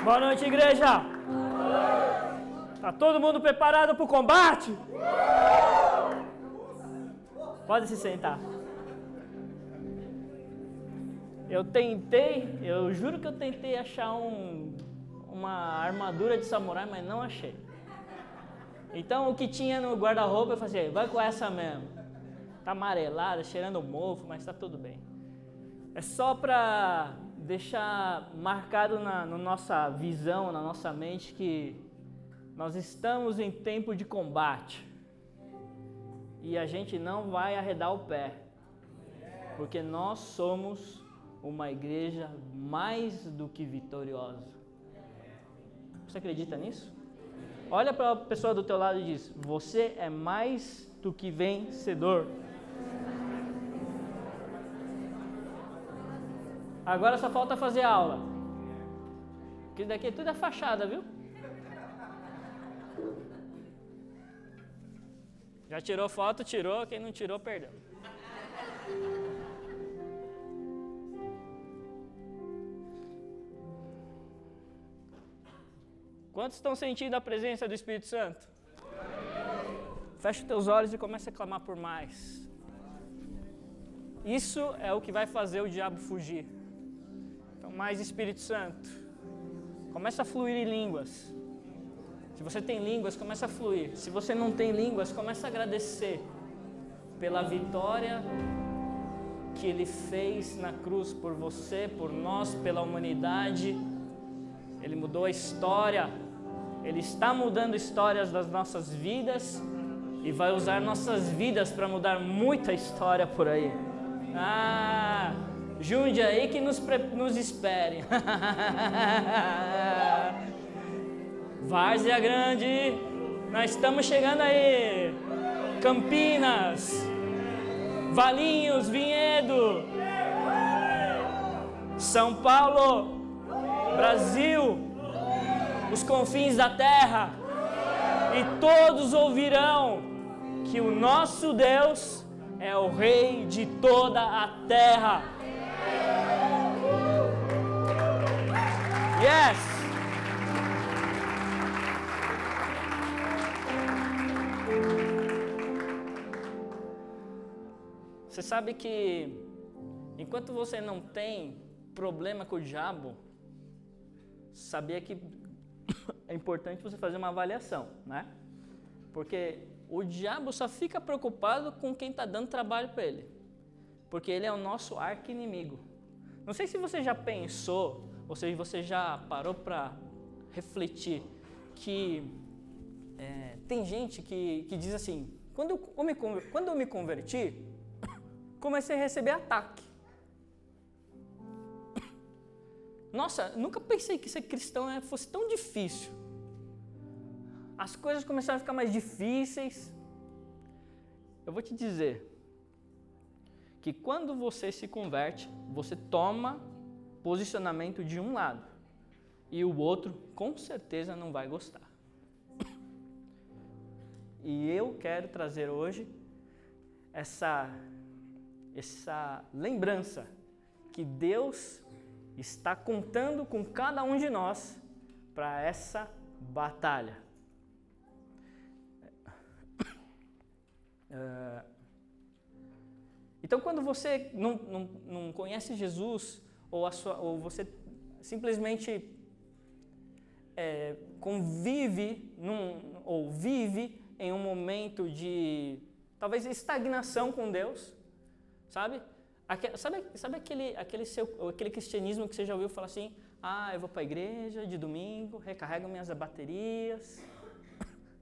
Boa noite, igreja! Tá todo mundo preparado para o combate? Pode se sentar. Eu juro que eu tentei achar uma armadura de samurai, mas não achei. Então o que tinha no guarda-roupa eu falei, vai com essa mesmo. Tá amarelada, cheirando mofo, mas tá tudo bem. É só para deixar marcado na nossa visão, na nossa mente, que nós estamos em tempo de combate. E a gente não vai arredar o pé. Porque nós somos uma igreja mais do que vitoriosa. Você acredita nisso? Olha para a pessoa do teu lado e diz, você é mais do que vencedor. Agora só falta fazer aula. Porque isso daqui tudo é fachada, viu? Já tirou foto, tirou. Quem não tirou, perdeu. Quantos estão sentindo a presença do Espírito Santo? Fecha os teus olhos e comece a clamar por mais. Isso é o que vai fazer o diabo fugir. Então, mais Espírito Santo. Começa a fluir em línguas. Se você tem línguas, começa a fluir. Se você não tem línguas, começa a agradecer pela vitória que Ele fez na cruz por você, por nós, pela humanidade. Ele mudou a história. Ele está mudando histórias das nossas vidas e vai usar nossas vidas para mudar muita história por aí. Junte aí que nos espere. Várzea Grande, nós estamos chegando aí. Campinas, Valinhos, Vinhedo, São Paulo, Brasil, os confins da terra, e todos ouvirão que o nosso Deus é o Rei de toda a terra. Yes! Você sabe que enquanto você não tem problema com o diabo, sabia que é importante você fazer uma avaliação, né? Porque o diabo só fica preocupado com quem está dando trabalho para ele. Porque ele é o nosso arqui-inimigo. Não sei se você já pensou, ou se você já parou para refletir, que tem gente que diz assim, quando eu me converti, comecei a receber ataque. Nossa, nunca pensei que ser cristão fosse tão difícil. As coisas começaram a ficar mais difíceis. Eu vou te dizer que quando você se converte, você toma posicionamento de um lado e o outro com certeza não vai gostar. E eu quero trazer hoje essa lembrança que Deus está contando com cada um de nós para essa batalha. Então, quando você não conhece Jesus, ou você simplesmente convive ou vive em um momento de talvez estagnação com Deus, sabe? Sabe aquele cristianismo que você já ouviu falar assim, eu vou para a igreja de domingo, recarrego minhas baterias,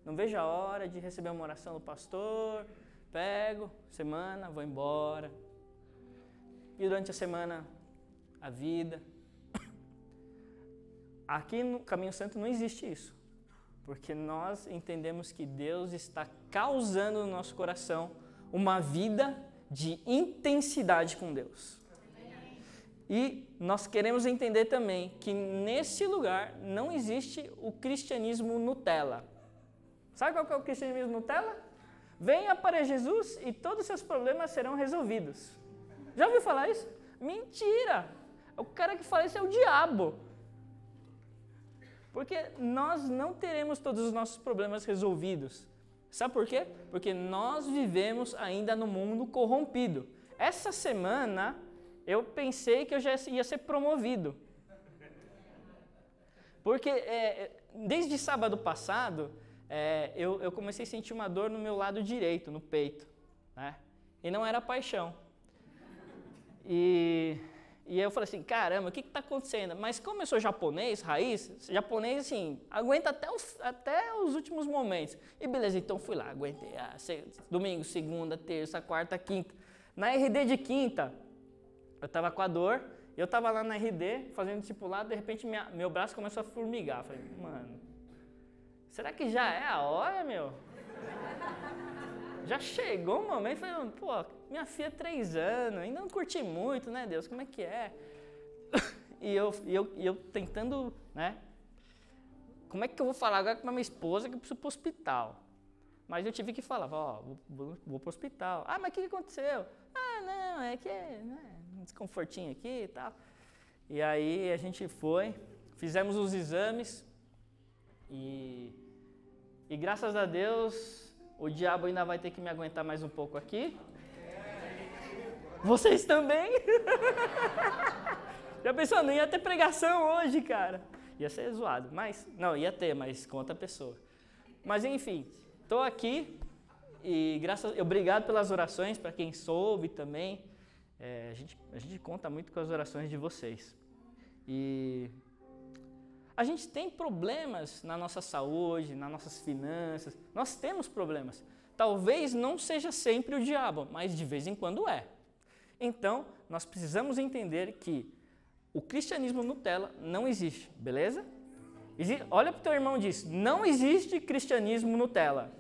não vejo a hora de receber uma oração do pastor, pego, semana, vou embora. E durante a semana, a vida. Aqui no Caminho Santo não existe isso, porque nós entendemos que Deus está causando no nosso coração uma vida de intensidade com Deus. E nós queremos entender também que nesse lugar não existe o cristianismo Nutella. Sabe qual que é o cristianismo Nutella? Venha para Jesus e todos os seus problemas serão resolvidos. Já ouviu falar isso? Mentira! O cara que fala isso é o diabo. Porque nós não teremos todos os nossos problemas resolvidos. Sabe por quê? Porque nós vivemos ainda no mundo corrompido. Essa semana eu pensei que eu já ia ser promovido. Porque desde sábado passado eu comecei a sentir uma dor no meu lado direito, no peito, né? E não era paixão. E eu falei assim, caramba, o que está acontecendo? Mas como eu sou japonês, raiz, japonês assim, aguenta até os últimos momentos. E beleza, então fui lá, aguentei. Domingo, segunda, terça, quarta, quinta. Na RD de quinta, eu estava com a dor, eu estava lá na RD, fazendo discipulado, de repente meu braço começou a formigar. Falei, mano, será que já é a hora, meu? Já chegou o momento, falei, pô, minha filha 3 anos, ainda não curti muito, né, Deus, como é que é? E eu tentando, né, como é que eu vou falar agora com a minha esposa que eu preciso ir pro hospital? Mas eu tive que falar, vou pro hospital. Ah, mas o que aconteceu? Ah, não, é que um desconfortinho aqui e tal. E aí a gente foi, fizemos os exames e graças a Deus o diabo ainda vai ter que me aguentar mais um pouco aqui. Vocês também? Já pensou, não ia ter pregação hoje, cara. Ia ser zoado, mas... Não, ia ter, mas com outra pessoa. Mas enfim, estou aqui e obrigado pelas orações, para quem soube também. A gente conta muito com as orações de vocês. E a gente tem problemas na nossa saúde, nas nossas finanças. Nós temos problemas. Talvez não seja sempre o diabo, mas de vez em quando é. Então, nós precisamos entender que o cristianismo Nutella não existe, beleza? Olha para o teu irmão e diz, não existe cristianismo Nutella.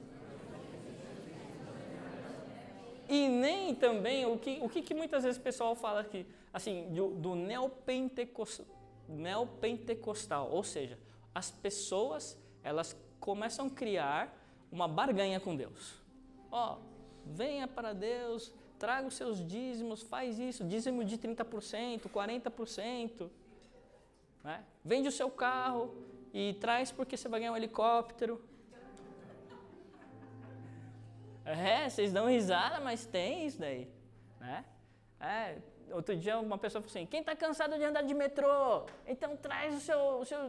E nem também o que muitas vezes o pessoal fala aqui, assim, do neopentecostal, ou seja, as pessoas, elas começam a criar uma barganha com Deus. Venha para Deus, traga os seus dízimos, faz isso, dízimo de 30%, 40%, né? Vende o seu carro e traz porque você vai ganhar um helicóptero. Vocês dão risada, mas tem isso daí, né? Outro dia uma pessoa falou assim, quem está cansado de andar de metrô, então traz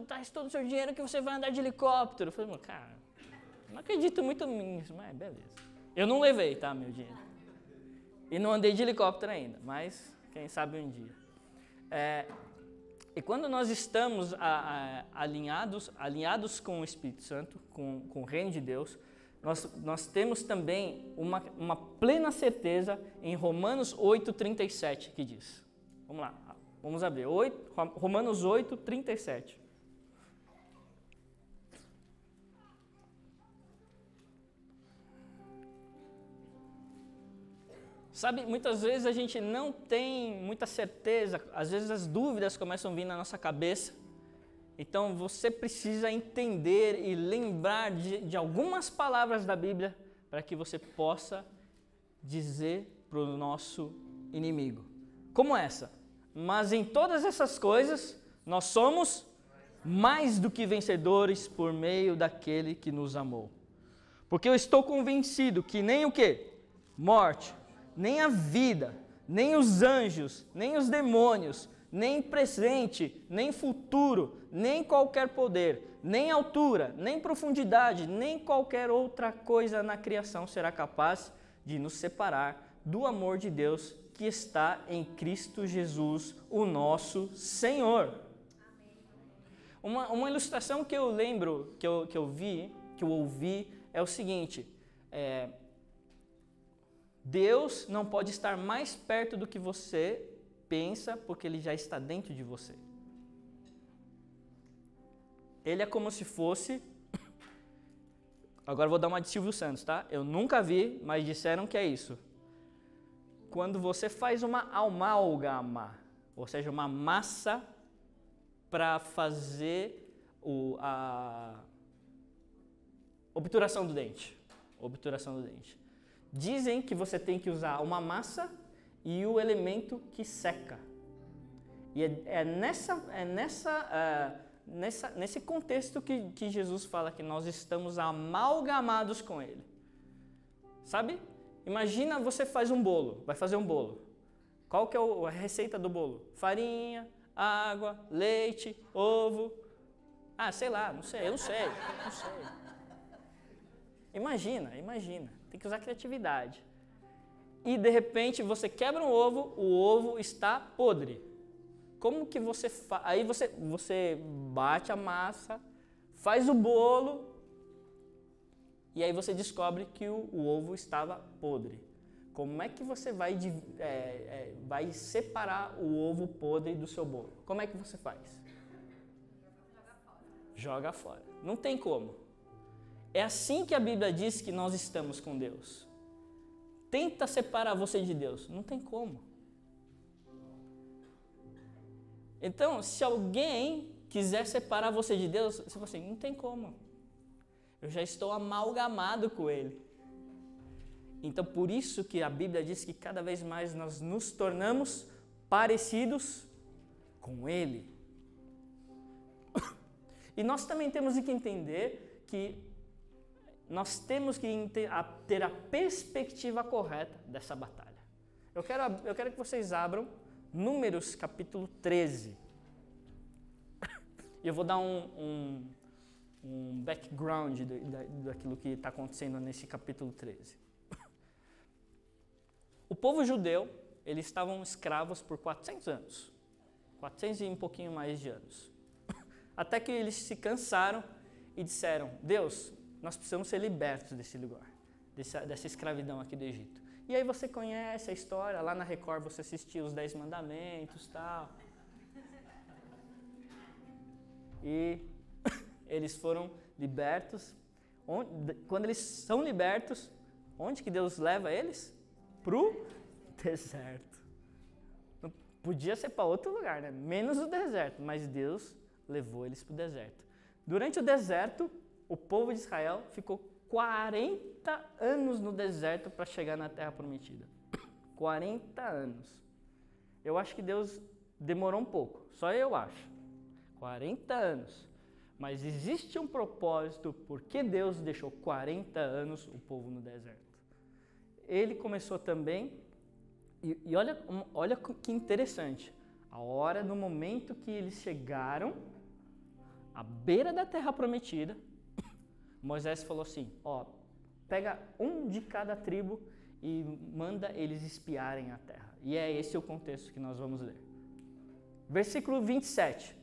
traz todo o seu dinheiro que você vai andar de helicóptero. Eu falei, cara, não acredito muito nisso, mas beleza. Eu não levei, tá, meu dinheiro. E não andei de helicóptero ainda, mas quem sabe um dia. E quando nós estamos alinhados com o Espírito Santo, com o Reino de Deus, nós temos também uma plena certeza em Romanos 8:37, que diz. Vamos lá, vamos abrir. Romanos 8:37. Sabe, muitas vezes a gente não tem muita certeza, às vezes as dúvidas começam a vir na nossa cabeça. Então você precisa entender e lembrar de algumas palavras da Bíblia para que você possa dizer para o nosso inimigo. Como essa. Mas em todas essas coisas nós somos mais do que vencedores por meio daquele que nos amou. Porque eu estou convencido que nem o quê? Morte, nem a vida, nem os anjos, nem os demônios, nem presente, nem futuro, nem qualquer poder, nem altura, nem profundidade, nem qualquer outra coisa na criação será capaz de nos separar do amor de Deus que está em Cristo Jesus, o nosso Senhor. Uma ilustração que eu lembro, que eu ouvi, é o seguinte, Deus não pode estar mais perto do que você pensa, porque Ele já está dentro de você. Ele é como se fosse... Agora vou dar uma de Silvio Santos, tá? Eu nunca vi, mas disseram que é isso. Quando você faz uma amálgama, ou seja, uma massa para fazer a obturação do dente. Obturação do dente. Dizem que você tem que usar uma massa e o elemento que seca. E é nessa nesse contexto que Jesus fala que nós estamos amalgamados com Ele. Sabe? Imagina você faz um bolo, vai fazer um bolo. Qual que é a receita do bolo? Farinha, água, leite, ovo. Ah, sei lá, não sei. Imagina. Tem que usar criatividade. E de repente você quebra um ovo, o ovo está podre. Como que você faz? Aí você bate a massa, faz o bolo, e aí você descobre que o ovo estava podre. Como é que você vai separar o ovo podre do seu bolo? Como é que você faz? Joga fora. Não tem como. É assim que a Bíblia diz que nós estamos com Deus. Tenta separar você de Deus. Não tem como. Então, se alguém quiser separar você de Deus, você fala assim, não tem como. Eu já estou amalgamado com Ele. Então, por isso que a Bíblia diz que cada vez mais nós nos tornamos parecidos com Ele. E nós também temos que entender que nós temos que ter a perspectiva correta dessa batalha. Eu quero que vocês abram Números capítulo 13. E eu vou dar um background daquilo que está acontecendo nesse capítulo 13. O povo judeu, eles estavam escravos por 400 anos. 400 e um pouquinho mais de anos. Até que eles se cansaram e disseram, Deus, nós precisamos ser libertos desse lugar, dessa escravidão aqui do Egito. E aí você conhece a história, lá na Record você assistiu os 10 mandamentos e tal. E eles foram libertos. Quando eles são libertos, onde que Deus leva eles? Pro deserto. Não podia ser para outro lugar, né? Menos o deserto, mas Deus levou eles para o deserto. Durante o deserto, o povo de Israel ficou 40 anos no deserto para chegar na Terra Prometida. 40 anos. Eu acho que Deus demorou um pouco, só eu acho. 40 anos. Mas existe um propósito porque Deus deixou 40 anos o povo no deserto. Ele começou também, e olha que interessante, no momento que eles chegaram à beira da Terra Prometida, Moisés falou assim, pega um de cada tribo e manda eles espiarem a terra. E é esse o contexto que nós vamos ler. Versículo 27.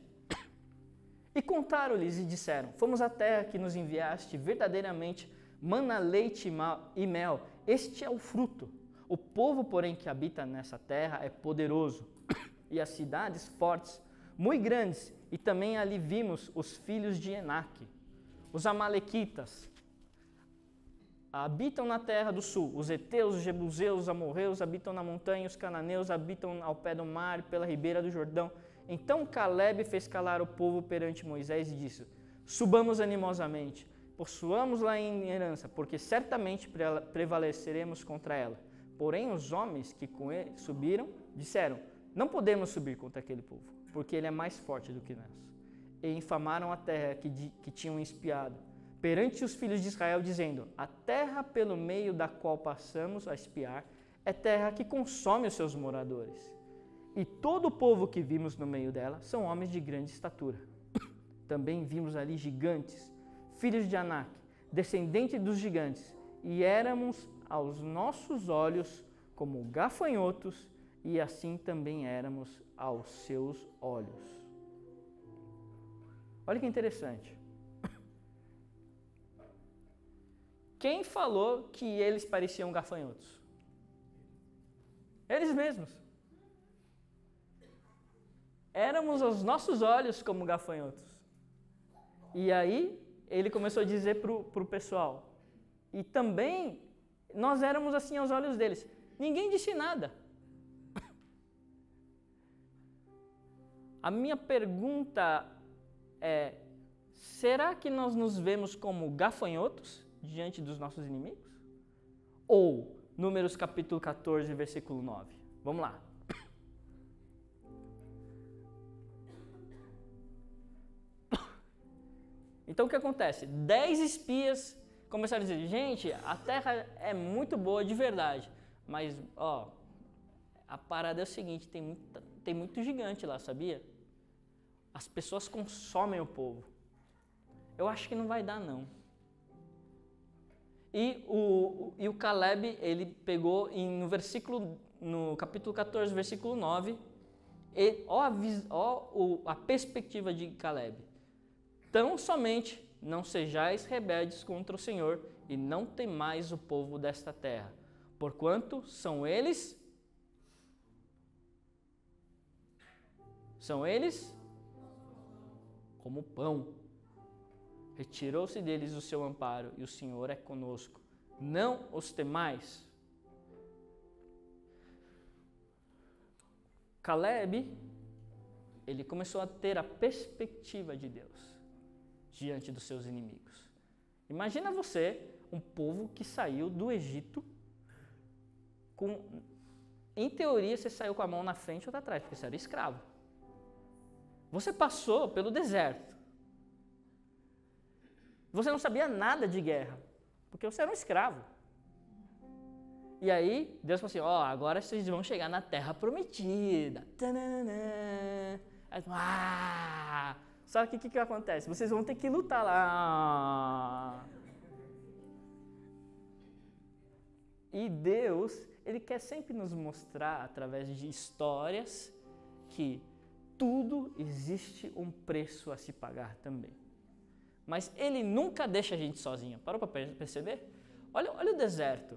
E contaram-lhes e disseram, fomos à terra que nos enviaste, verdadeiramente mana leite e mel, este é o fruto. O povo, porém, que habita nessa terra é poderoso, e as cidades fortes, muito grandes, e também ali vimos os filhos de Enaque. Os amalequitas habitam na terra do sul, os heteus, os jebuseus, os amorreus habitam na montanha, os cananeus habitam ao pé do mar, pela ribeira do Jordão. Então Calebe fez calar o povo perante Moisés e disse, subamos animosamente, possuamos-la em herança, porque certamente prevaleceremos contra ela. Porém os homens que com ele subiram, disseram, não podemos subir contra aquele povo, porque ele é mais forte do que nós. E infamaram a terra que tinham espiado, perante os filhos de Israel, dizendo, a terra pelo meio da qual passamos a espiar é terra que consome os seus moradores. E todo o povo que vimos no meio dela são homens de grande estatura. Também vimos ali gigantes, filhos de Anak, descendentes dos gigantes, e éramos aos nossos olhos como gafanhotos, e assim também éramos aos seus olhos. Olha que interessante. Quem falou que eles pareciam gafanhotos? Eles mesmos. Éramos aos nossos olhos como gafanhotos. E aí, ele começou a dizer para o pessoal. E também, nós éramos assim aos olhos deles. Ninguém disse nada. A minha pergunta é, será que nós nos vemos como gafanhotos diante dos nossos inimigos? Ou, Números capítulo 14, versículo 9. Vamos lá. Então o que acontece? 10 espias começaram a dizer, gente, a terra é muito boa de verdade, mas ó, a parada é o seguinte, tem muito gigante lá, sabia? As pessoas consomem o povo. Eu acho que não vai dar não. E o Caleb, ele pegou no capítulo 14, versículo 9, a perspectiva de Caleb. Tão somente não sejais rebeldes contra o Senhor e não temais o povo desta terra, porquanto são eles como pão. Retirou-se deles o seu amparo e o Senhor é conosco. Não os temais. Caleb, ele começou a ter a perspectiva de Deus diante dos seus inimigos. Imagina você, um povo que saiu do Egito em teoria você saiu com a mão na frente ou atrás, porque você era escravo. Você passou pelo deserto. Você não sabia nada de guerra, porque você era um escravo. E aí, Deus falou assim, agora vocês vão chegar na terra prometida. Só que o que acontece? Vocês vão ter que lutar lá. E Deus, Ele quer sempre nos mostrar, através de histórias, que tudo existe um preço a se pagar também. Mas Ele nunca deixa a gente sozinho. Parou para perceber? Olha o deserto.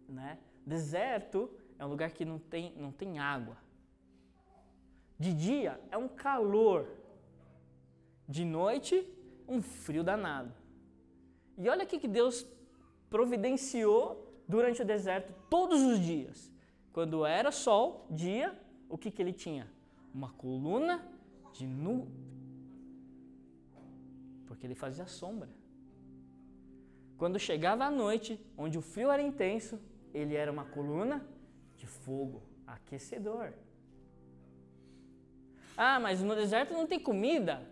Né? Deserto é um lugar que não tem água. De dia é um calor. De noite, um frio danado. E olha o que Deus providenciou durante o deserto todos os dias. Quando era sol, dia, o que Ele tinha? Uma coluna de nuvem. Porque Ele fazia sombra. Quando chegava a noite, onde o frio era intenso, Ele era uma coluna de fogo, aquecedor. Mas no deserto não tem comida.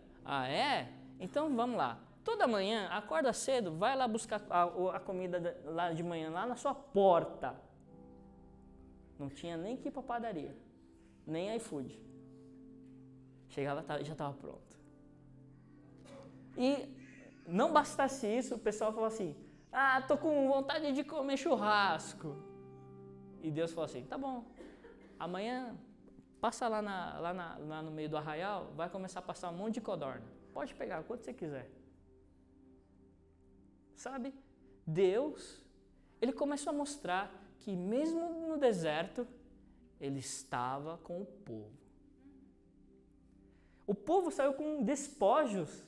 É? Então vamos lá. Toda manhã, acorda cedo, vai lá buscar a comida lá de manhã, lá na sua porta. Não tinha nem que ir para a padaria, nem iFood. Chegava, já estava pronto. E não bastasse isso, o pessoal falou assim, tô com vontade de comer churrasco. E Deus falou assim, tá bom, amanhã passa lá no meio do arraial, vai começar a passar um monte de codorna. Pode pegar quanto você quiser. Sabe, Deus, Ele começou a mostrar que mesmo no deserto, Ele estava com o povo. O povo saiu com despojos.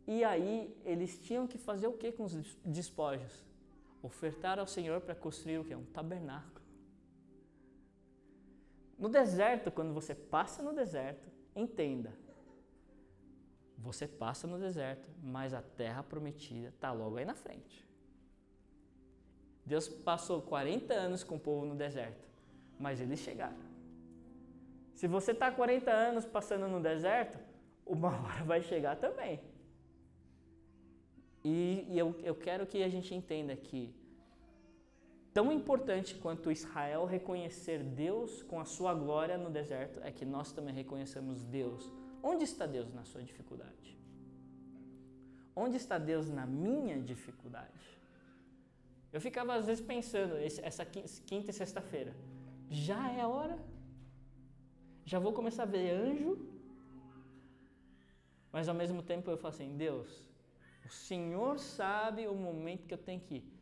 E aí, eles tinham que fazer o que com os despojos? Ofertar ao Senhor para construir o que? Um tabernáculo. No deserto, quando você passa no deserto, entenda. Você passa no deserto, mas a terra prometida está logo aí na frente. Deus passou 40 anos com o povo no deserto, mas eles chegaram. Se você está 40 anos passando no deserto, uma hora vai chegar também. E eu quero que a gente entenda que tão importante quanto Israel reconhecer Deus com a sua glória no deserto, é que nós também reconheçamos Deus. Onde está Deus na sua dificuldade? Onde está Deus na minha dificuldade? Eu ficava às vezes pensando, essa quinta e sexta-feira, já é a hora? Já vou começar a ver anjo? Mas ao mesmo tempo eu falo assim, Deus, o Senhor sabe o momento que eu tenho que ir.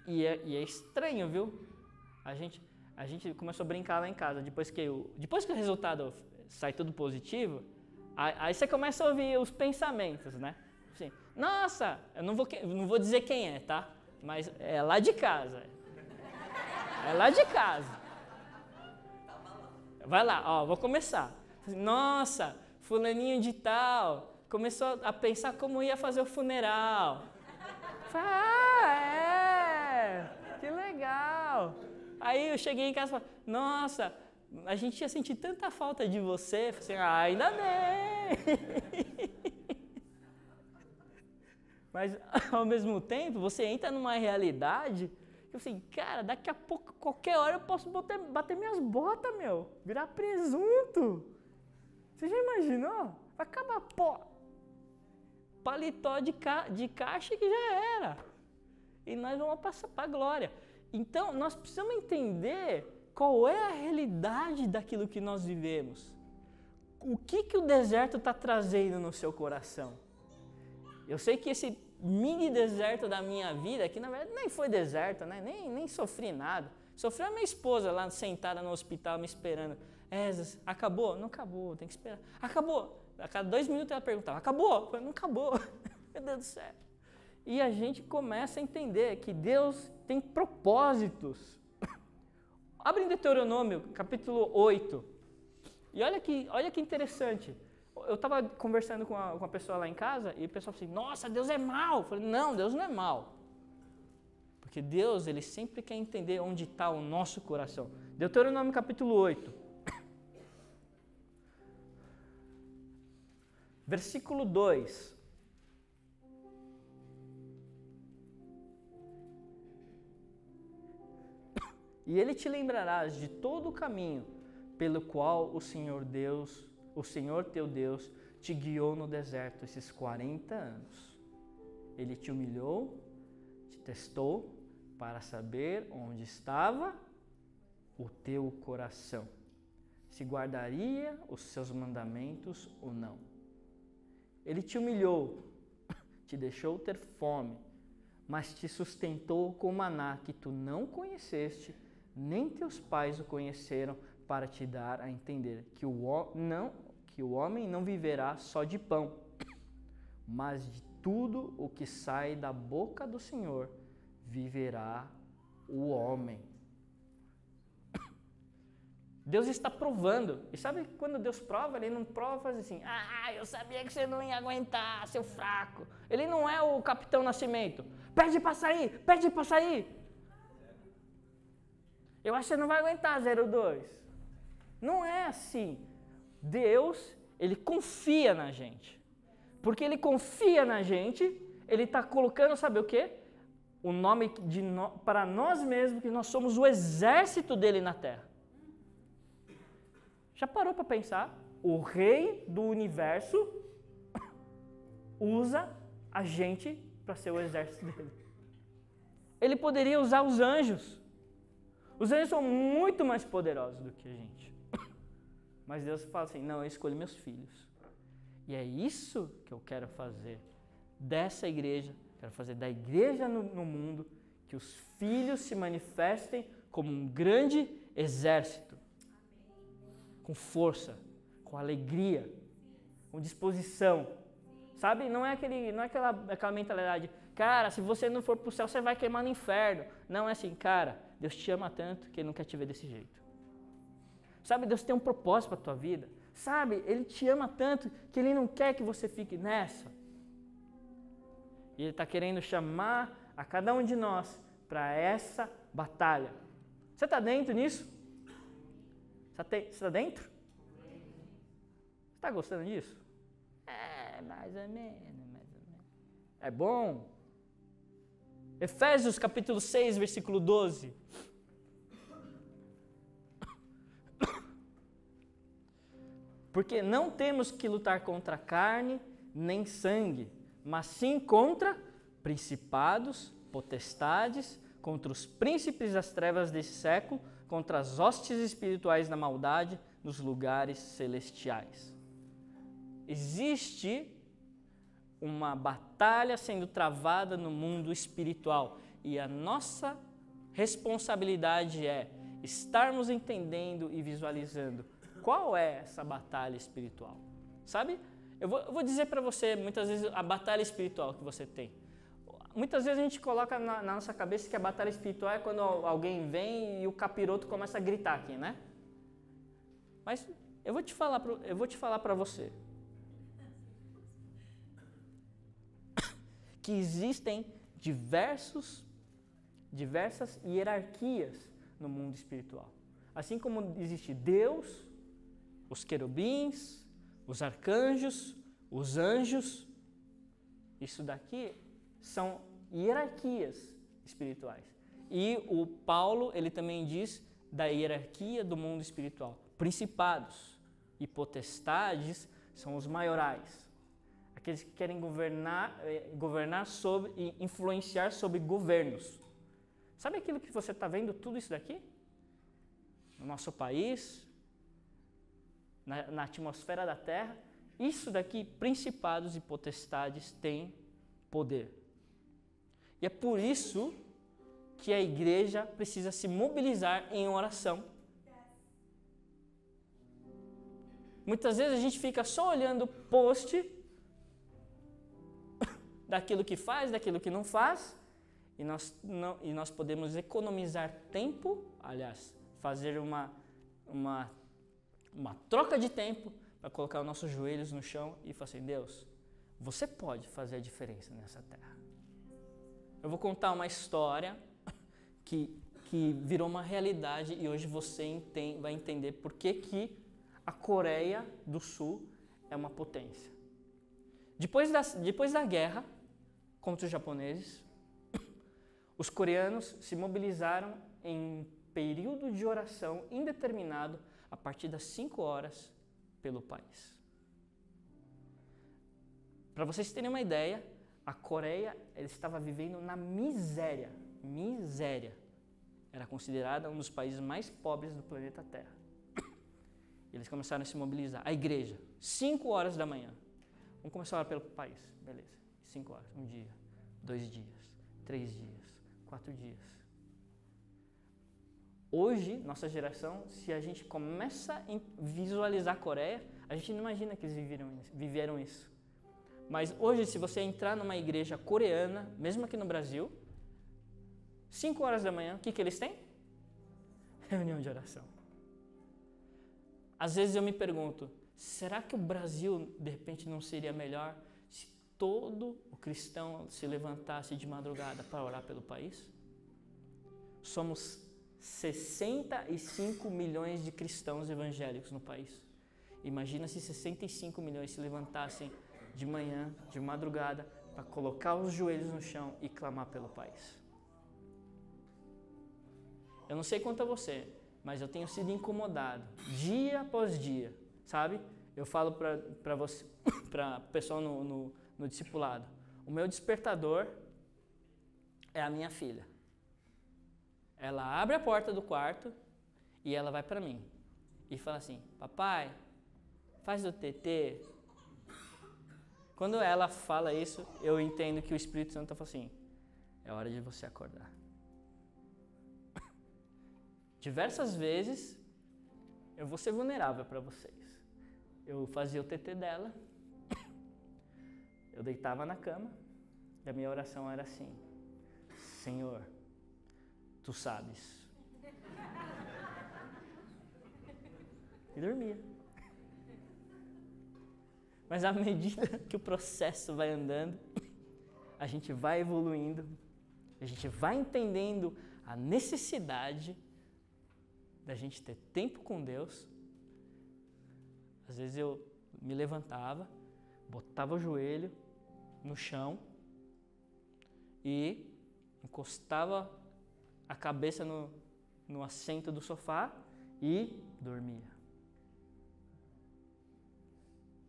E é estranho, viu? A gente começou a brincar lá em casa. Depois que o resultado sai tudo positivo, aí você começa a ouvir os pensamentos, né? Assim, nossa, eu não vou dizer quem é, tá? Mas é lá de casa. É lá de casa. Vai lá, vou começar. Nossa, fulaninho de tal começou a pensar como ia fazer o funeral. Que legal. Aí eu cheguei em casa e falei, nossa, a gente ia sentir tanta falta de você. Eu falei assim, ainda bem. Mas, ao mesmo tempo, você entra numa realidade que, assim, cara, daqui a pouco, qualquer hora eu posso bater minhas botas, meu. Virar presunto. Você já imaginou? Vai acabar, paletó de caixa que já era. E nós vamos passar para a glória. Então, nós precisamos entender qual é a realidade daquilo que nós vivemos. O que o deserto está trazendo no seu coração? Eu sei que esse mini deserto da minha vida, que na verdade nem foi deserto, né? Nem sofri nada. Sofri a minha esposa lá sentada no hospital me esperando. Acabou? Não acabou, tem que esperar. Acabou. A cada 2 minutos ela perguntava, acabou? Eu falei, não acabou. Meu Deus do céu. E a gente começa a entender que Deus tem propósitos. Abre em Deuteronômio, capítulo 8. E olha que interessante. Eu estava conversando com uma pessoa lá em casa e o pessoal falou assim, nossa, Deus é mau. Eu falei, não, Deus não é mau. Porque Deus, Ele sempre quer entender onde está o nosso coração. Deuteronômio capítulo 8. Versículo 2. E Ele te lembrarás de todo o caminho pelo qual o Senhor teu Deus, te guiou no deserto esses 40 anos. Ele te humilhou, te testou para saber onde estava o teu coração, se guardaria os seus mandamentos ou não. Ele te humilhou, te deixou ter fome, mas te sustentou com maná que tu não conheceste, nem teus pais o conheceram, para te dar a entender que o homem não viverá só de pão, mas de tudo o que sai da boca do Senhor viverá o homem. Deus está provando. E sabe quando Deus prova? Ele não prova faz assim, eu sabia que você não ia aguentar, seu fraco. Ele não é o Capitão Nascimento. Pede para sair. Eu acho que você não vai aguentar, 02. Não é assim. Deus, Ele confia na gente. Porque Ele confia na gente, Ele está colocando, sabe o quê? O nome para nós mesmos, que nós somos o exército dEle na terra. Já parou para pensar? O Rei do Universo usa a gente para ser o exército dEle. Ele poderia usar os anjos. Os anjos são muito mais poderosos do que a gente. Mas Deus fala assim, não, eu escolhi meus filhos. E é isso que eu quero fazer dessa igreja, quero fazer da igreja no mundo, que os filhos se manifestem como um grande exército. Com força, com alegria, com disposição. Sabe, não é aquela mentalidade, cara, se você não for para o céu, você vai queimar no inferno. Não é assim, cara, Deus te ama tanto que Ele não quer te ver desse jeito. Sabe, Deus tem um propósito para a tua vida. Sabe, Ele te ama tanto que Ele não quer que você fique nessa. E Ele está querendo chamar a cada um de nós para essa batalha. Você está dentro nisso? Você está dentro? Você está gostando disso? Mais ou menos. É bom? Efésios capítulo 6, versículo 12. Porque não temos que lutar contra carne nem sangue, mas sim contra principados, potestades, contra os príncipes das trevas desse século, contra as hostes espirituais da maldade nos lugares celestiais. Existe uma batalha sendo travada no mundo espiritual e a nossa responsabilidade é estarmos entendendo e visualizando qual é essa batalha espiritual. Sabe? Eu vou dizer para você, muitas vezes, a batalha espiritual que você tem. Muitas vezes a gente coloca na nossa cabeça que a batalha espiritual é quando alguém vem e o capiroto começa a gritar aqui, né? Mas eu vou te falar para você que existem diversas hierarquias no mundo espiritual. Assim como existe Deus, os querubins, os arcanjos, os anjos, isso daqui são hierarquias espirituais. E o Paulo, ele também diz da hierarquia do mundo espiritual. Principados e potestades são os maiorais. Aqueles que querem governar sobre e influenciar sobre governos. Sabe aquilo que você está vendo, tudo isso daqui? No nosso país, na atmosfera da Terra, isso daqui, principados e potestades, têm poder. E é por isso que a igreja precisa se mobilizar em oração. Muitas vezes a gente fica só olhando post daquilo que faz, daquilo que não faz, e nós podemos economizar tempo, aliás, fazer uma troca de tempo para colocar os nossos joelhos no chão e falar assim, Deus, você pode fazer a diferença nessa terra. Eu vou contar uma história que virou uma realidade e hoje você vai entender por que a Coreia do Sul é uma potência. Depois da guerra contra os japoneses, os coreanos se mobilizaram em período de oração indeterminado a partir das 5 horas pelo país. Para vocês terem uma ideia, a Coreia estava vivendo na miséria. Era considerada um dos países mais pobres do planeta Terra. Eles começaram a se mobilizar. A igreja, 5 horas da manhã. Vamos começar a orar pelo país. Beleza. 5 horas. 1 dia, 2 dias, 3 dias, 4 dias. Hoje, nossa geração, se a gente começa a visualizar a Coreia, a gente não imagina que eles viveram isso. Mas hoje, se você entrar numa igreja coreana, mesmo aqui no Brasil, 5 horas da manhã, o que eles têm? Reunião de oração. Às vezes eu me pergunto, será que o Brasil, de repente, não seria melhor se todo o cristão se levantasse de madrugada para orar pelo país? Somos 65 milhões de cristãos evangélicos no país. Imagina se 65 milhões se levantassem de manhã, de madrugada, para colocar os joelhos no chão e clamar pelo país. Eu não sei quanto a você, mas eu tenho sido incomodado dia após dia, sabe? Eu falo para você, para o pessoal no discipulado, o meu despertador é a minha filha. Ela abre a porta do quarto e ela vai para mim e fala assim, papai, faz o TT. Quando ela fala isso, eu entendo que o Espírito Santo está falando assim, é hora de você acordar. Diversas vezes eu vou ser vulnerável para vocês. Eu fazia o TT dela, eu deitava na cama e a minha oração era assim, Senhor, Tu sabes. E dormia. Mas à medida que o processo vai andando, a gente vai evoluindo, a gente vai entendendo a necessidade da gente ter tempo com Deus. Às vezes eu me levantava, botava o joelho no chão e encostava a cabeça no assento do sofá e dormia.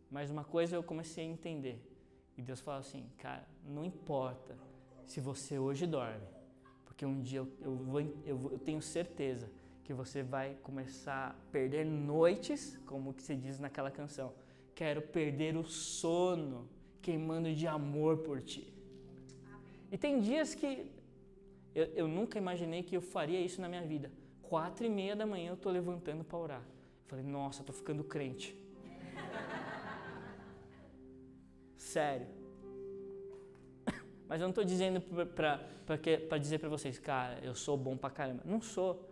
Mas uma coisa eu comecei a entender. E Deus falou assim, cara, não importa se você hoje dorme, porque um dia eu tenho certeza que você vai começar a perder noites, como que se diz naquela canção. Quero perder o sono, queimando de amor por ti. E tem dias que eu nunca imaginei que eu faria isso na minha vida. 4:30 da manhã eu tô levantando para orar. Eu falei, nossa, tô ficando crente. Sério. Mas eu não estou dizendo para dizer para vocês, cara, eu sou bom pra caramba. Não sou.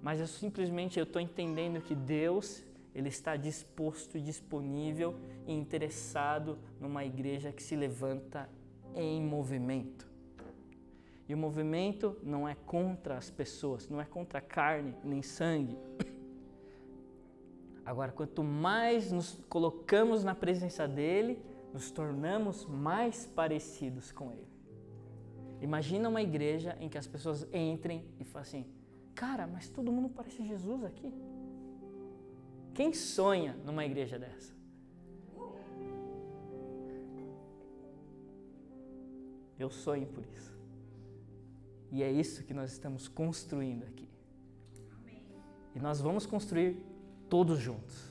Mas eu simplesmente estou entendendo que Deus, Ele está disposto e disponível e interessado numa igreja que se levanta em movimento. E o movimento não é contra as pessoas, não é contra a carne nem sangue. Agora, quanto mais nos colocamos na presença dEle, nos tornamos mais parecidos com Ele. Imagina uma igreja em que as pessoas entrem e falem assim, cara, mas todo mundo parece Jesus aqui. Quem sonha numa igreja dessa? Eu sonho por isso. E é isso que nós estamos construindo aqui. E nós vamos construir todos juntos.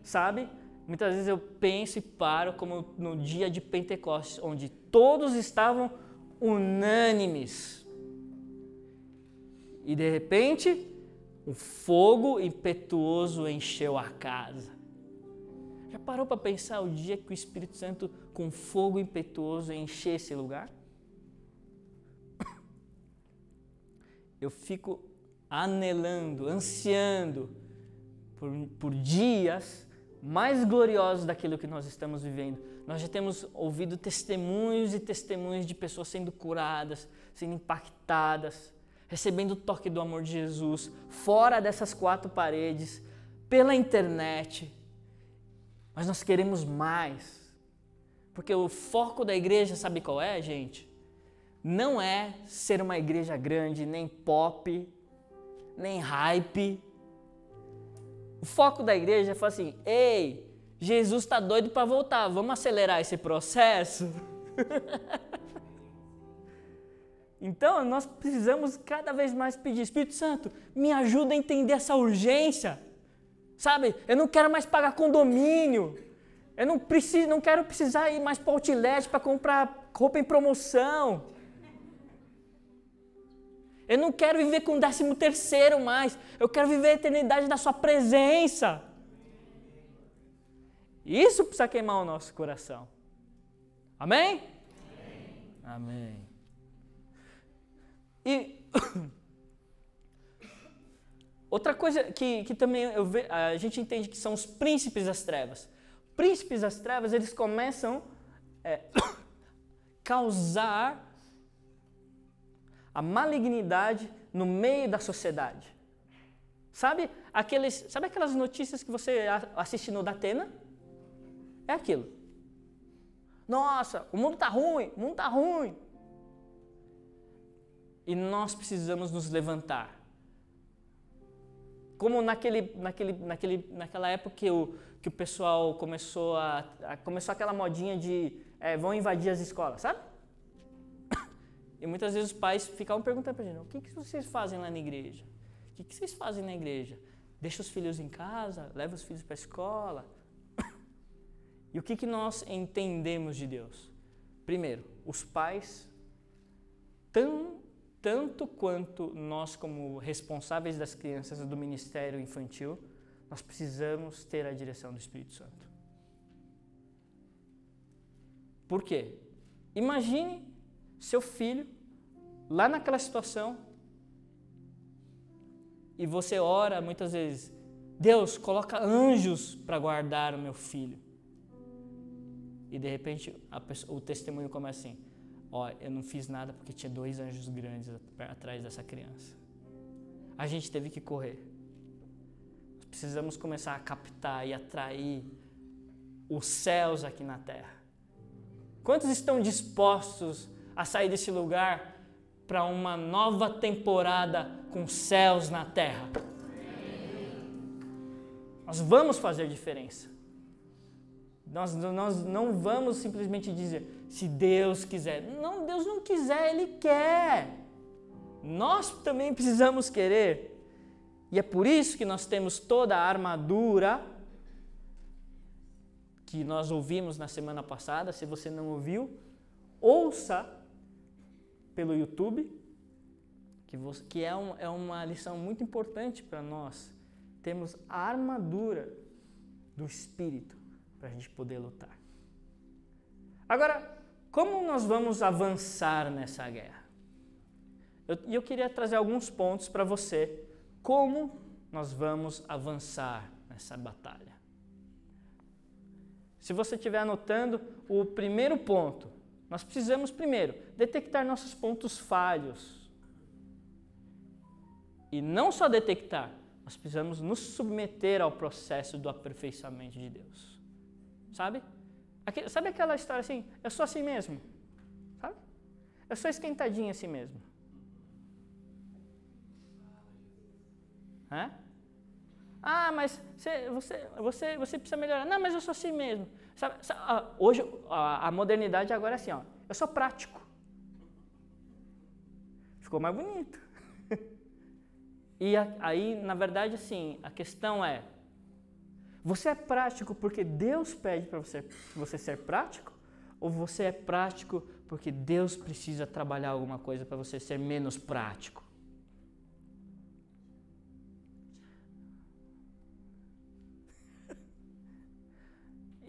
Sabe? Muitas vezes eu penso e paro como no dia de Pentecostes, onde todos estavam unânimes. E de repente, um fogo impetuoso encheu a casa. Já parou para pensar o dia que o Espírito Santo com fogo impetuoso encher esse lugar? Eu fico anelando, ansiando por dias mais gloriosos daquilo que nós estamos vivendo. Nós já temos ouvido testemunhos e testemunhos de pessoas sendo curadas, sendo impactadas, recebendo o toque do amor de Jesus, fora dessas quatro paredes, pela internet. Mas nós queremos mais. Porque o foco da igreja, sabe qual é, gente? Não é ser uma igreja grande, nem pop, nem hype. O foco da igreja é falar assim, ei, Jesus está doido para voltar, vamos acelerar esse processo? Então, nós precisamos cada vez mais pedir, Espírito Santo, me ajuda a entender essa urgência. Sabe, eu não quero mais pagar condomínio, eu não quero precisar ir mais para o outlet para comprar roupa em promoção. Eu não quero viver com 13º mais, eu quero viver a eternidade da sua presença. Isso precisa queimar o nosso coração. Amém? Amém. E outra coisa que também a gente entende que são os príncipes das trevas. Príncipes das trevas, eles começam a causar a malignidade no meio da sociedade. Sabe aquelas notícias que você assiste no Datena? É aquilo. Nossa, o mundo está ruim, o mundo está ruim. E nós precisamos nos levantar. Como naquela época que o pessoal começou aquela modinha de vão invadir as escolas, sabe? E muitas vezes os pais ficavam perguntando para a gente, o que vocês fazem lá na igreja? O que vocês fazem na igreja? Deixa os filhos em casa? Leva os filhos para a escola? E o que nós entendemos de Deus? Primeiro, os pais, tanto quanto nós como responsáveis das crianças do ministério infantil, nós precisamos ter a direção do Espírito Santo. Por quê? Imagine seu filho lá naquela situação e você ora muitas vezes, Deus, coloca anjos para guardar o meu filho. E de repente o testemunho começa assim, eu não fiz nada porque tinha 2 anjos grandes atrás dessa criança. A gente teve que correr. Nós precisamos começar a captar e atrair os céus aqui na terra. Quantos estão dispostos a sair desse lugar para uma nova temporada com céus na terra? Nós vamos fazer diferença. Nós não vamos simplesmente dizer, se Deus quiser. Não, Deus não quiser, Ele quer. Nós também precisamos querer. E é por isso que nós temos toda a armadura que nós ouvimos na semana passada. Se você não ouviu, ouça pelo YouTube, que é uma lição muito importante para nós. Temos a armadura do Espírito para a gente poder lutar. Agora, como nós vamos avançar nessa guerra? Eu queria trazer alguns pontos para você, como nós vamos avançar nessa batalha. Se você estiver anotando, o primeiro ponto, nós precisamos primeiro detectar nossos pontos falhos. E não só detectar, nós precisamos nos submeter ao processo do aperfeiçoamento de Deus. Sabe? Sabe aquela história assim, eu sou assim mesmo? Sabe? Eu sou esquentadinho assim mesmo. É? Ah, mas você precisa melhorar. Não, mas eu sou assim mesmo. Hoje, a modernidade agora é assim, ó. Eu sou prático. Ficou mais bonito. E aí, na verdade, assim, a questão é, você é prático porque Deus pede para você ser prático? Ou você é prático porque Deus precisa trabalhar alguma coisa para você ser menos prático?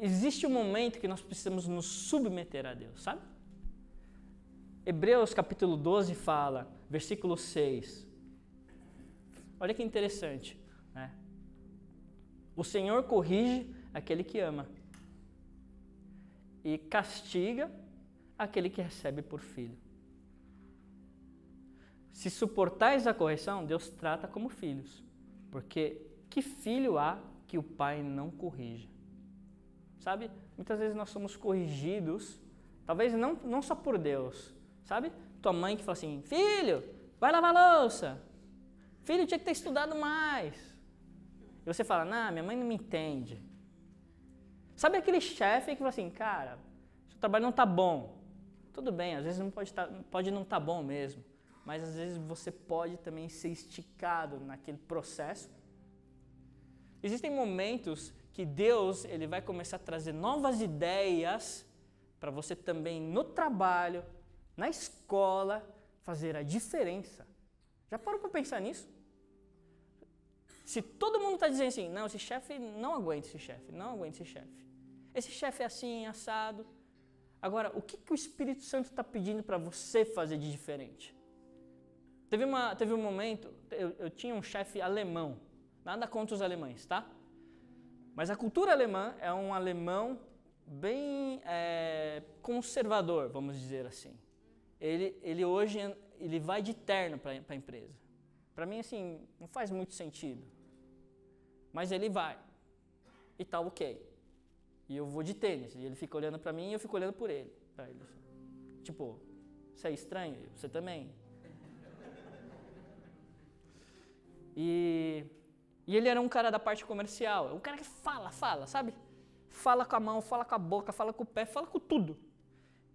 Existe um momento que nós precisamos nos submeter a Deus, sabe? Hebreus capítulo 12 fala, versículo 6. Olha que interessante, né? O Senhor corrige aquele que ama e castiga aquele que recebe por filho. Se suportais a correção, Deus trata como filhos, porque que filho há que o pai não corrija? Sabe? Muitas vezes nós somos corrigidos, talvez não só por Deus, sabe? Tua mãe que fala assim, filho, vai lavar a louça. Filho, tinha que ter estudado mais. E você fala, não, minha mãe não me entende. Sabe aquele chefe que fala assim, cara, seu trabalho não está bom. Tudo bem, às vezes não pode não estar bom mesmo, mas às vezes você pode também ser esticado naquele processo. Existem momentos que Deus ele vai começar a trazer novas ideias para você também no trabalho, na escola, fazer a diferença. Já parou para pensar nisso? Se todo mundo está dizendo assim, não, esse chefe, não aguenta esse chefe, não aguenta esse chefe. Esse chefe é assim, assado. Agora, o que o Espírito Santo está pedindo para você fazer de diferente? Teve um momento, eu tinha um chefe alemão, nada contra os alemães, tá? Mas a cultura alemã é um alemão bem conservador, vamos dizer assim. Ele hoje ele vai de terno para a empresa. Para mim, assim, não faz muito sentido. Mas ele vai. E tá ok. E eu vou de tênis. E ele fica olhando para mim e eu fico olhando por ele. Pra ele. Tipo, você é estranho? Você também. E ele era um cara da parte comercial. Um cara que fala, sabe? Fala com a mão, fala com a boca, fala com o pé, fala com tudo.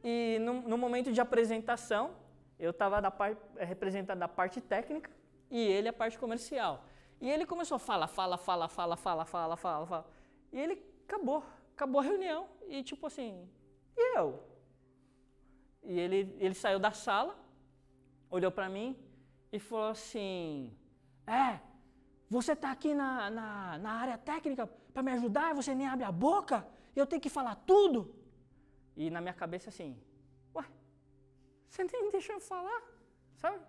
E no momento de apresentação, eu estava representando a parte técnica e ele a parte comercial. E ele começou a falar. E ele acabou a reunião e tipo assim, e eu? E ele saiu da sala, olhou para mim e falou assim, você está aqui na área técnica para me ajudar, você nem abre a boca, eu tenho que falar tudo. E na minha cabeça assim, ué, você nem deixa eu falar, sabe?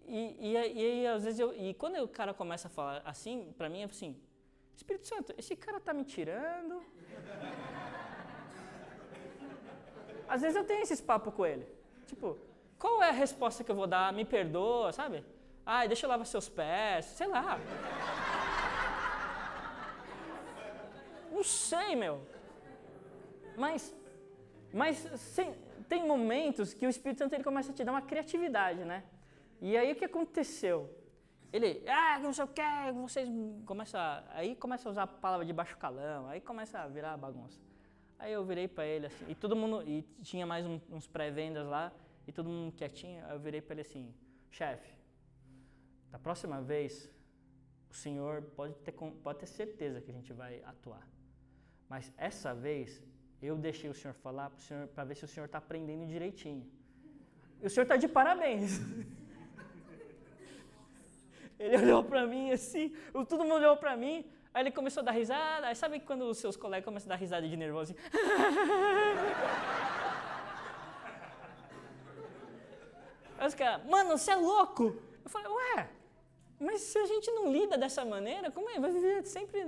E aí, às vezes, quando o cara começa a falar assim, pra mim é assim, Espírito Santo, esse cara tá me tirando. Às vezes eu tenho esses papos com ele. Tipo, qual é a resposta que eu vou dar? Me perdoa, sabe? Ai, deixa eu lavar seus pés, sei lá. Não sei, meu. Mas tem momentos que o Espírito Santo ele começa a te dar uma criatividade, né? E aí o que aconteceu? Ele, não sei o que, vocês começam a usar a palavra de baixo calão, aí começa a virar bagunça. Aí eu virei pra ele assim, e todo mundo, e tinha mais uns pré-vendas lá, e todo mundo quietinho, aí eu virei pra ele assim, chefe, da próxima vez, o senhor pode ter certeza que a gente vai atuar. Mas essa vez, eu deixei o senhor falar para ver se o senhor está aprendendo direitinho. E o senhor está de parabéns. Ele olhou para mim assim, todo mundo olhou para mim, aí ele começou a dar risada. Aí sabe quando os seus colegas começam a dar risada de nervoso assim? Aí os caras, mano, você é louco! Eu falei, ué, mas se a gente não lida dessa maneira, como é? Vai viver sempre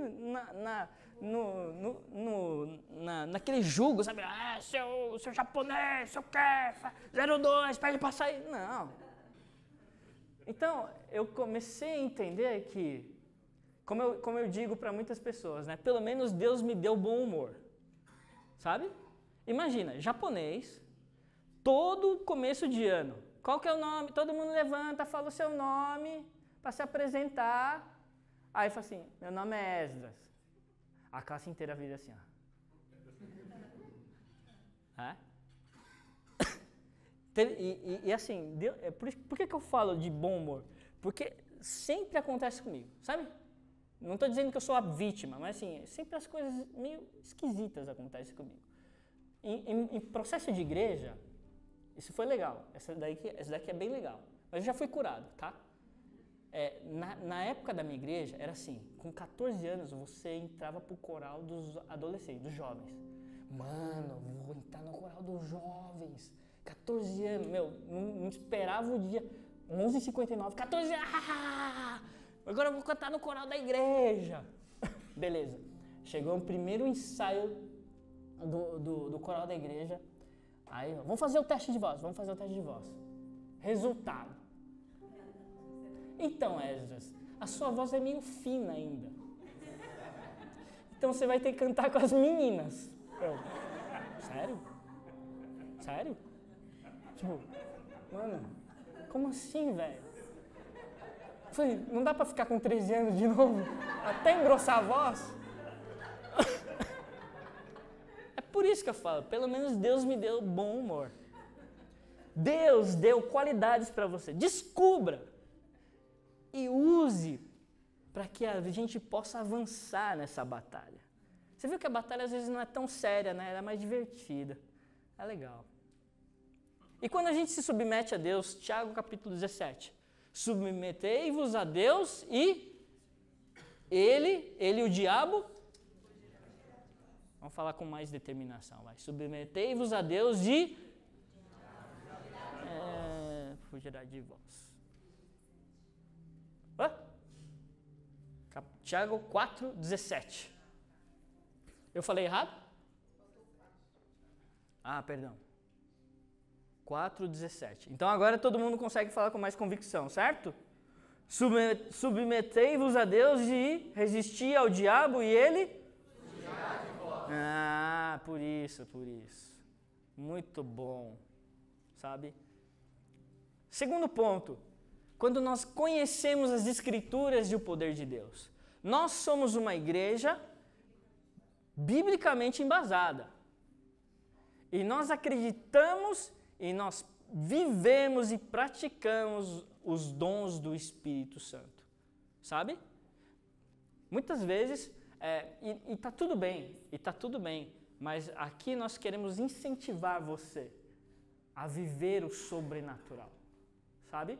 naquele jugo, sabe? Seu japonês, seu quê, 02, pede pra sair. Não. Então, eu comecei a entender que, como eu digo para muitas pessoas, né? Pelo menos Deus me deu bom humor, sabe? Imagina, japonês, Todo começo de ano. Qual que é o nome? Todo mundo levanta, fala o seu nome para se apresentar. Aí fala assim, meu nome é Esdras. A classe inteira vira assim, ó. É? E assim, por que eu falo de bom humor? Porque sempre acontece comigo, sabe? Não estou dizendo que eu sou a vítima, mas assim, sempre as coisas meio esquisitas acontecem comigo. Em processo de igreja, isso foi legal, essa daqui é bem legal, mas eu já fui curado, tá? Na época da minha igreja, era assim, com 14 anos você entrava pro coral dos adolescentes, dos jovens. Mano, vou entrar no coral dos jovens. 14 anos, meu, não esperava o dia. 11h59, 14 anos, agora eu vou cantar no coral da igreja. Beleza, chegou o primeiro ensaio do coral da igreja. Aí, vamos fazer o teste de voz, Resultado. Então, Esdras, a sua voz é meio fina ainda. Então você vai ter que cantar com as meninas. Sério? Sério? Tipo, mano, como assim, velho? Falei, não dá pra ficar com 13 anos de novo? Até engrossar a voz? É por isso que eu falo, pelo menos Deus me deu bom humor. Deus deu qualidades pra você. Descubra e use para que a gente possa avançar nessa batalha. Você viu que a batalha às vezes não é tão séria, né? Ela é mais divertida. É legal. E quando a gente se submete a Deus, Tiago capítulo 17, submetei-vos a Deus e ele o diabo, vamos falar com mais determinação, vai. Submetei-vos a Deus e fugirá de vós. Tiago 4:17. Eu falei errado? Perdão. 4:17. Então agora todo mundo consegue falar com mais convicção, certo? Submetei-vos a Deus e resisti ao diabo e ele? Por isso. Muito bom. Sabe? Segundo ponto. Quando nós conhecemos as Escrituras e o poder de Deus. Nós somos uma igreja biblicamente embasada. E nós acreditamos e nós vivemos e praticamos os dons do Espírito Santo. Sabe? Muitas vezes, e tá tudo bem, mas aqui nós queremos incentivar você a viver o sobrenatural. Sabe?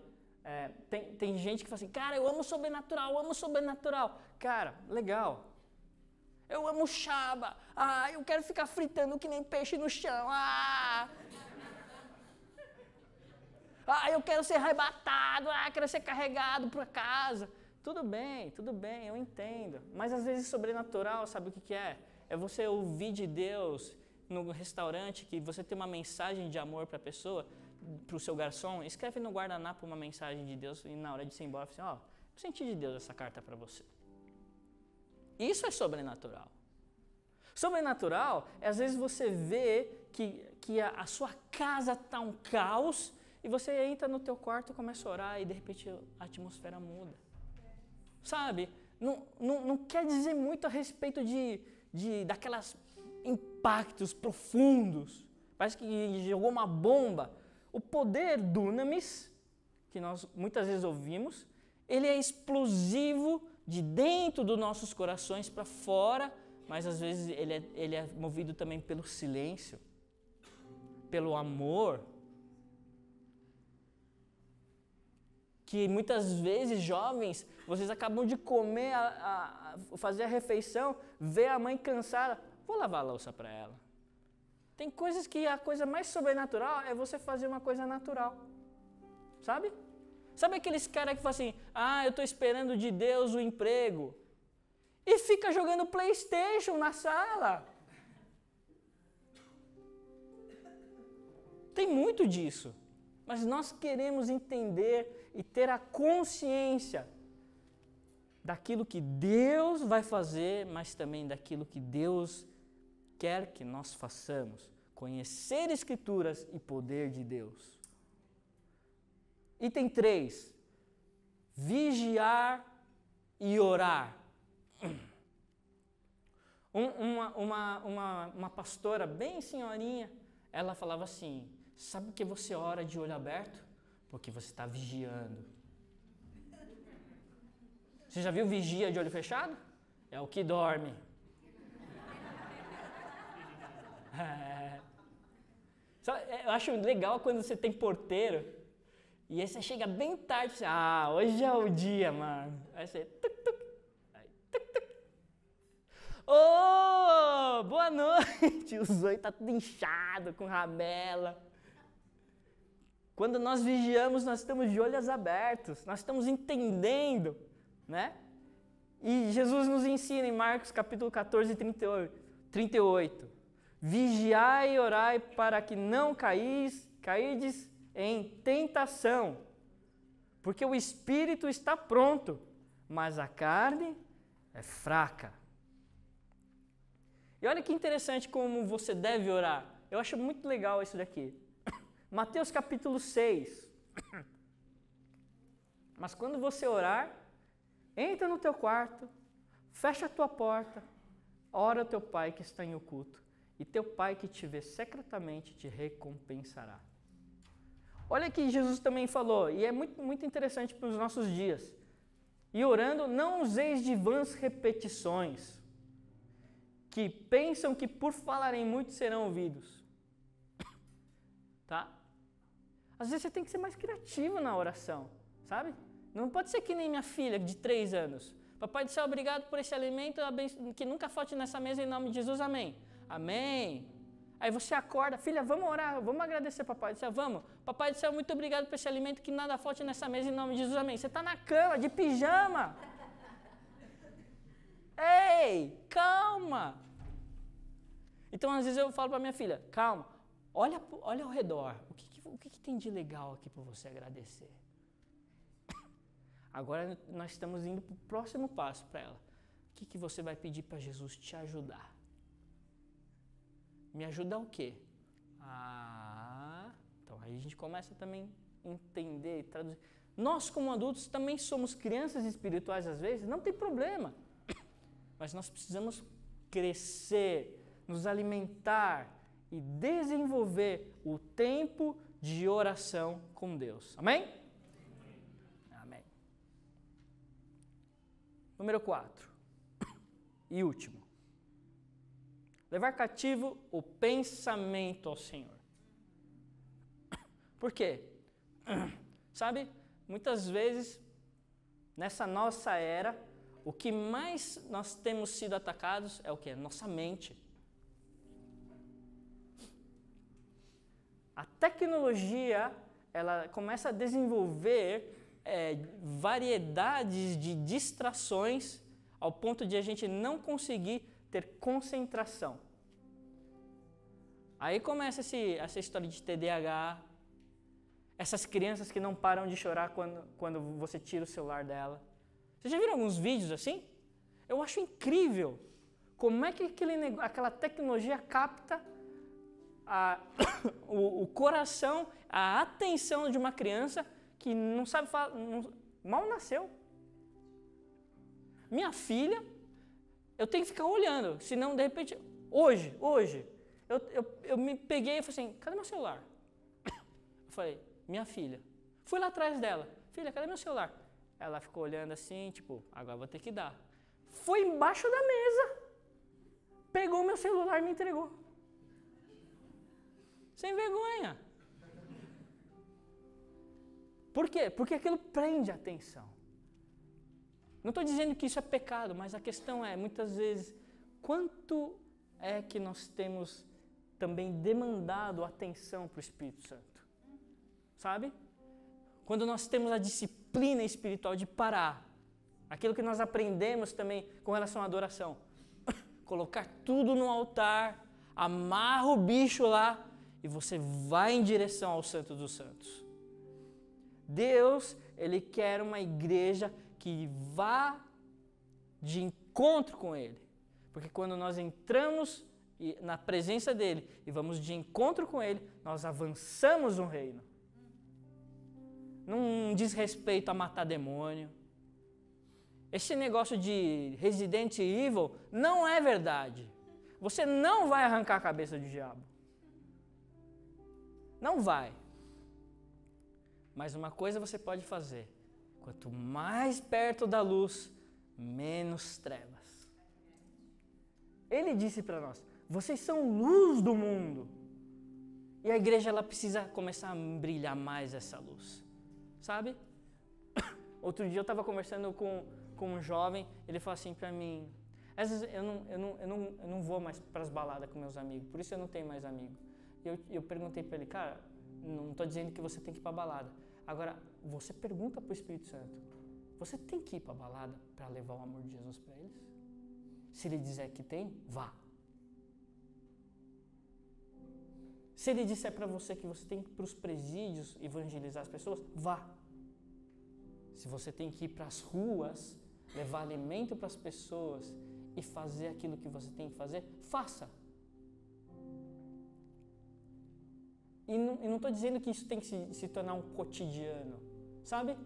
Tem gente que fala assim, cara, eu amo sobrenatural. Cara, legal. Eu amo Shaba. Eu quero ficar fritando que nem peixe no chão. Eu quero ser arrebatado. Quero ser carregado para casa. Tudo bem, eu entendo. Mas às vezes sobrenatural, sabe o que é? É você ouvir de Deus no restaurante, que você tem uma mensagem de amor para a pessoa, para o seu garçom, escreve no guardanapo uma mensagem de Deus e na hora de ir embora, assim, eu senti de Deus essa carta para você. Isso é sobrenatural. Sobrenatural é às vezes você vê que a sua casa está um caos e você entra no teu quarto e começa a orar e de repente a atmosfera muda. Sabe? Não quer dizer muito a respeito daquelas impactos profundos. Parece que jogou uma bomba. O poder dunamis, que nós muitas vezes ouvimos, ele é explosivo de dentro dos nossos corações para fora, mas às vezes ele é movido também pelo silêncio, pelo amor. Que muitas vezes, jovens, vocês acabam de comer, fazer a refeição, ver a mãe cansada, vou lavar a louça para ela. Tem coisas que a coisa mais sobrenatural é você fazer uma coisa natural. Sabe? Sabe aqueles caras que falam assim, eu estou esperando de Deus o emprego. E fica jogando PlayStation na sala. Tem muito disso. Mas nós queremos entender e ter a consciência daquilo que Deus vai fazer, mas também daquilo que Deus quer que nós façamos. conhecer Escrituras e poder de Deus. Item 3, vigiar e orar. Uma pastora bem senhorinha, ela falava assim, sabe por que você ora de olho aberto? Porque você está vigiando. Você já viu vigia de olho fechado? É o que dorme. Eu acho legal quando você tem porteiro e aí você chega bem tarde e você, hoje é o dia, mano. Aí você, boa noite. O zóio tá tudo inchado, com ramela. Quando nós vigiamos, nós estamos de olhos abertos, nós estamos entendendo, né? E Jesus nos ensina em Marcos capítulo 14, 38. Vigiai e orai para que não caídes em tentação, porque o espírito está pronto, mas a carne é fraca. E olha que interessante como você deve orar. Eu acho muito legal isso daqui. Mateus capítulo 6. Mas quando você orar, entra no teu quarto, fecha a tua porta, ora ao teu pai que está em oculto, e teu pai que te vê secretamente te recompensará. Olha que Jesus também falou, e é muito, muito interessante para os nossos dias. E orando, não useis de vãs repetições, que pensam que por falarem muito serão ouvidos. Tá? Às vezes você tem que ser mais criativo na oração, sabe? Não pode ser que nem minha filha de 3 anos. Papai do céu, obrigado por esse alimento, que nunca falte nessa mesa em nome de Jesus, amém. Amém. Aí você acorda, filha, vamos orar, vamos agradecer Papai do céu, vamos. Papai do céu, muito obrigado por esse alimento, que nada falte nessa mesa em nome de Jesus, amém. Você está na cama, de pijama. Ei, calma. Então, às vezes eu falo para minha filha, calma, olha ao redor, o que tem de legal aqui para você agradecer? Agora nós estamos indo para o próximo passo para ela. O que você vai pedir para Jesus te ajudar? Me ajudar o quê? Então aí a gente começa também a entender e traduzir. Nós, como adultos, também somos crianças espirituais às vezes, não tem problema. Mas nós precisamos crescer, nos alimentar e desenvolver o tempo de oração com Deus. Amém? Amém. Número 4. E último. Levar cativo o pensamento ao Senhor. Por quê? Sabe, muitas vezes, nessa nossa era, o que mais nós temos sido atacados é o quê? Nossa mente. A tecnologia, ela começa a desenvolver variedades de distrações ao ponto de a gente não conseguir ter concentração. Aí começa essa história de TDAH, essas crianças que não param de chorar quando você tira o celular dela. Vocês já viram alguns vídeos assim? Eu acho incrível como é que aquela tecnologia capta o coração, a atenção de uma criança que não sabe falar, mal nasceu. Minha filha, eu tenho que ficar olhando, senão de repente, hoje, eu me peguei e falei assim, cadê meu celular? Eu falei, minha filha. Fui lá atrás dela, filha, cadê meu celular? Ela ficou olhando assim, tipo, agora vou ter que dar. Foi embaixo da mesa, pegou meu celular e me entregou. Sem vergonha. Por quê? Porque aquilo prende a atenção. Não estou dizendo que isso é pecado, mas a questão é, muitas vezes, quanto é que nós temos também demandado atenção para o Espírito Santo? Sabe? Quando nós temos a disciplina espiritual de parar, aquilo que nós aprendemos também com relação à adoração, colocar tudo no altar, amarra o bicho lá e você vai em direção ao Santo dos Santos. Deus, Ele quer uma igreja que vá de encontro com Ele. Porque quando nós entramos e na presença dele e vamos de encontro com ele, nós avançamos no reino. Não diz respeito a matar demônio. Esse negócio de Resident Evil não é verdade. Você não vai arrancar a cabeça do diabo. Não vai. Mas uma coisa você pode fazer. Quanto mais perto da luz, menos trevas. Ele disse para nós, vocês são luz do mundo. E a igreja ela precisa começar a brilhar mais essa luz. Sabe? Outro dia eu estava conversando com um jovem, ele falou assim para mim, às vezes eu não vou mais para as baladas com meus amigos, por isso eu não tenho mais amigo. Eu perguntei para ele, cara, não estou dizendo que você tem que ir para a balada. Agora, você pergunta para o Espírito Santo, você tem que ir para a balada para levar o amor de Jesus para eles? Se ele dizer que tem, vá. Se ele disser para você que você tem que ir para os presídios evangelizar as pessoas, vá. Se você tem que ir para as ruas, levar alimento para as pessoas e fazer aquilo que você tem que fazer, faça. E não estou dizendo que isso tem que se tornar um cotidiano, sabe?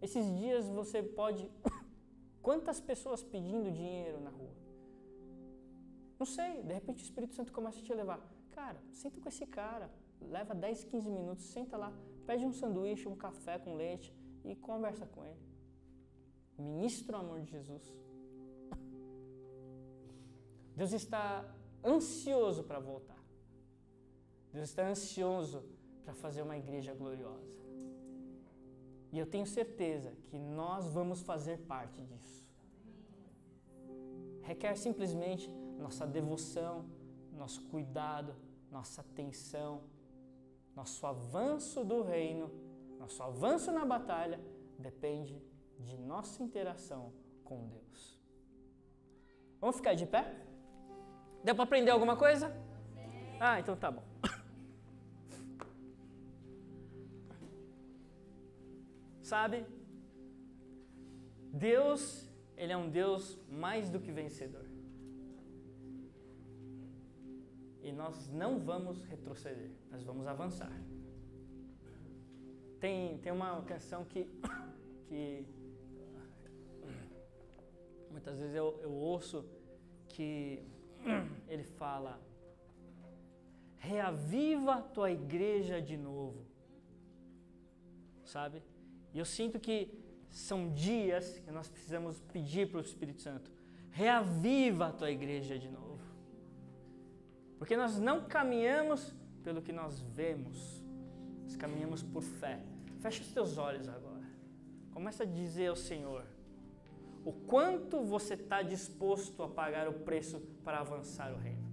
Esses dias você pode... Quantas pessoas pedindo dinheiro na rua? Não sei, de repente o Espírito Santo começa a te levar. Cara, senta com esse cara, leva 10, 15 minutos, senta lá, pede um sanduíche, um café com leite e conversa com ele. Ministra o amor de Jesus. Deus está ansioso para voltar. Deus está ansioso para fazer uma igreja gloriosa. E eu tenho certeza que nós vamos fazer parte disso. Requer simplesmente nossa devoção, nosso cuidado, nossa atenção, nosso avanço do reino, nosso avanço na batalha, depende de nossa interação com Deus. Vamos ficar de pé? Deu para aprender alguma coisa? Ah, então tá bom. Sabe? Deus, Ele é um Deus mais do que vencedor. E nós não vamos retroceder, nós vamos avançar. Tem uma canção que muitas vezes eu ouço que ele fala: reaviva tua igreja de novo, sabe? E eu sinto que são dias que nós precisamos pedir para o Espírito Santo: reaviva a tua igreja de novo. Porque nós não caminhamos pelo que nós vemos, nós caminhamos por fé. Fecha os teus olhos agora. Começa a dizer ao Senhor o quanto você está disposto a pagar o preço para avançar o reino.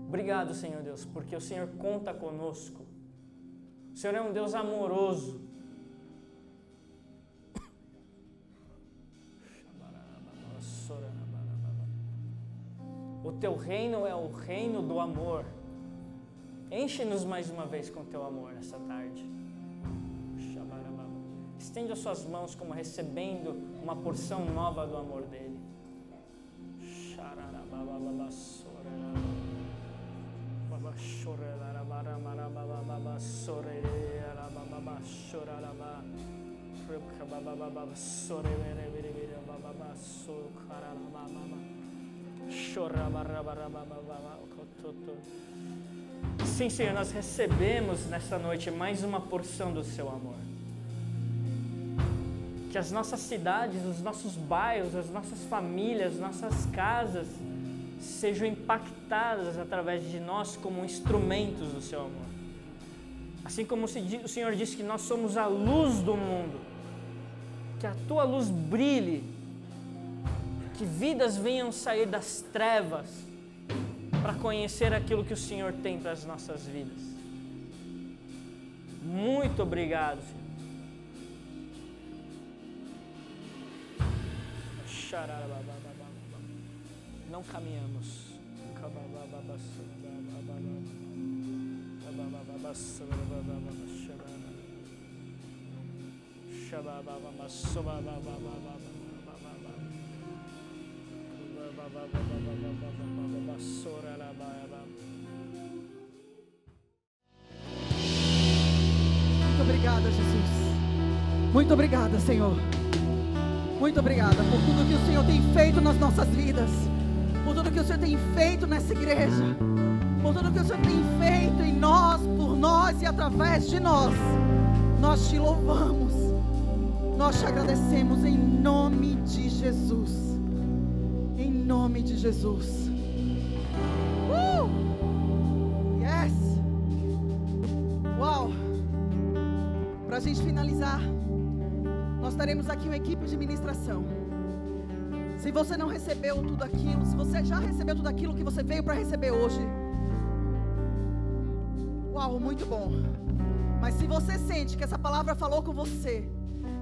Obrigado, Senhor Deus, porque o Senhor conta conosco. O Senhor é um Deus amoroso. O teu reino é o reino do amor. Enche-nos mais uma vez com teu amor nessa tarde. Estende as suas mãos como recebendo uma porção nova do amor dele. Sim, Senhor, nós recebemos nessa noite mais uma porção do seu amor. Que as nossas cidades, os nossos bairros, as nossas famílias, nossas casas sejam impactadas através de nós como instrumentos do seu amor. Assim como o Senhor disse que nós somos a luz do mundo. Que a tua luz brilhe. Que vidas venham sair das trevas para conhecer aquilo que o Senhor tem para as nossas vidas. Muito obrigado, Senhor. Não caminhamos. Muito obrigada, Jesus. Muito obrigada, Senhor. Muito obrigada por tudo que o Senhor tem feito nas nossas vidas, por tudo que o Senhor tem feito nessa igreja, por tudo que o Senhor tem feito em nós, por nós e através de nós. Nós te louvamos, nós te agradecemos em nome de Jesus. Em nome de Jesus. Yes! Uau! Para a gente finalizar, nós teremos aqui uma equipe de ministração. Se você não recebeu tudo aquilo, se você já recebeu tudo aquilo que você veio para receber hoje, uau, muito bom. Mas se você sente que essa palavra falou com você,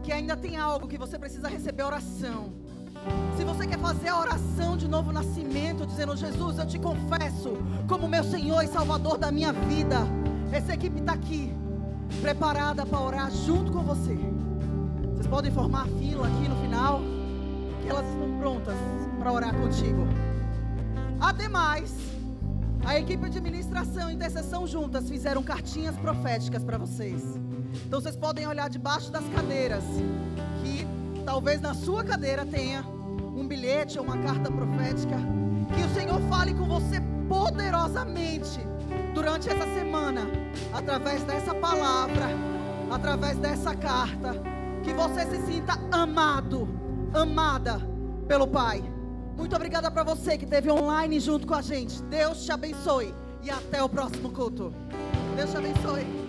que ainda tem algo que você precisa receber oração, se você quer fazer a oração de novo nascimento, dizendo: Jesus, eu te confesso como meu Senhor e Salvador da minha vida, essa equipe está aqui, preparada para orar junto com você. Vocês podem formar fila aqui no final, que elas estão prontas para orar contigo. Ademais, a equipe de ministração e intercessão juntas fizeram cartinhas proféticas para vocês. Então vocês podem olhar debaixo das cadeiras, que talvez na sua cadeira tenha um bilhete ou uma carta profética. Que o Senhor fale com você poderosamente durante essa semana, através dessa palavra, através dessa carta. Que você se sinta amado, amada pelo Pai. Muito obrigada para você que esteve online junto com a gente. Deus te abençoe e até o próximo culto. Deus te abençoe.